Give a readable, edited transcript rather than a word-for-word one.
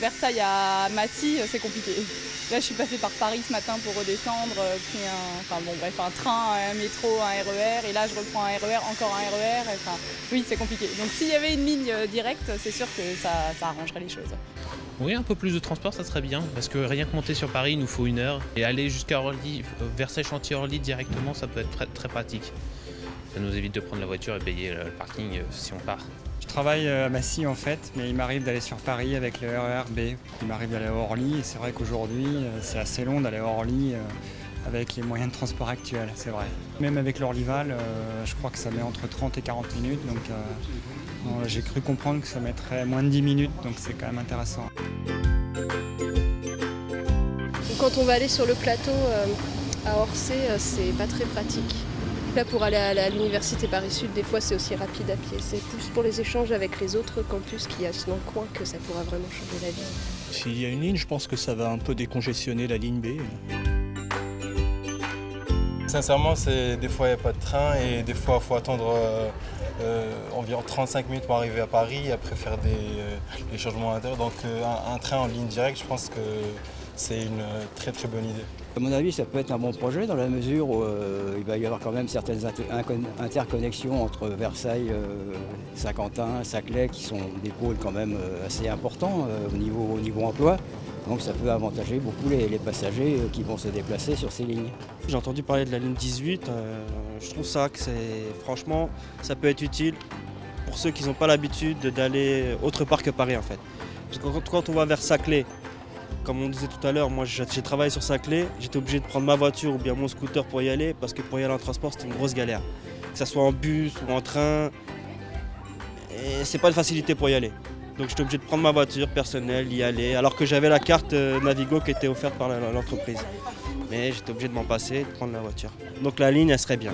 Versailles à Massy, c'est compliqué. Là, je suis passée par Paris ce matin pour redescendre, puis un train, un métro, un RER, et là, je reprends un RER, encore un RER. Enfin, oui, c'est compliqué. Donc, s'il y avait une ligne directe, c'est sûr que ça arrangerait les choses. Oui, un peu plus de transport, ça serait bien, parce que rien que monter sur Paris, il nous faut 1 heure. Et aller jusqu'à Orly, Versailles-Chantier-Orly directement, ça peut être très, très pratique. Ça nous évite de prendre la voiture et payer le parking si on part. Je travaille à Massy en fait, mais il m'arrive d'aller sur Paris avec le RER B. Il m'arrive d'aller à Orly et c'est vrai qu'aujourd'hui c'est assez long d'aller à Orly avec les moyens de transport actuels, c'est vrai. Même avec l'Orlyval, je crois que ça met entre 30 et 40 minutes, donc j'ai cru comprendre que ça mettrait moins de 10 minutes, donc c'est quand même intéressant. Quand on va aller sur le plateau à Orsay, c'est pas très pratique. Là, pour aller à l'université Paris-Sud, des fois, c'est aussi rapide à pied. C'est plus pour les échanges avec les autres campus qu'il y a dans le coin que ça pourra vraiment changer la vie. S'il y a une ligne, je pense que ça va un peu décongestionner la ligne B. Sincèrement, des fois, il n'y a pas de train et des fois, il faut attendre environ 35 minutes pour arriver à Paris et après faire les changements à l'intérieur. Donc, un train en ligne directe, je pense que c'est une très très bonne idée. À mon avis, ça peut être un bon projet dans la mesure où il va y avoir quand même certaines interconnexions entre Versailles, Saint-Quentin, Saclay, qui sont des pôles quand même assez importants au niveau emploi. Donc ça peut avantager beaucoup les passagers qui vont se déplacer sur ces lignes. J'ai entendu parler de la ligne 18, je trouve ça que franchement, ça peut être utile pour ceux qui n'ont pas l'habitude d'aller autre part que Paris en fait. Parce que quand on va vers Saclay, comme on disait tout à l'heure, moi j'ai travaillé sur Saclay, j'étais obligé de prendre ma voiture ou bien mon scooter pour y aller, parce que pour y aller en transport c'était une grosse galère. Que ce soit en bus ou en train, et c'est pas une facilité pour y aller. Donc j'étais obligé de prendre ma voiture personnelle, y aller, alors que j'avais la carte Navigo qui était offerte par l'entreprise. Mais j'étais obligé de m'en passer et de prendre la voiture. Donc la ligne elle serait bien.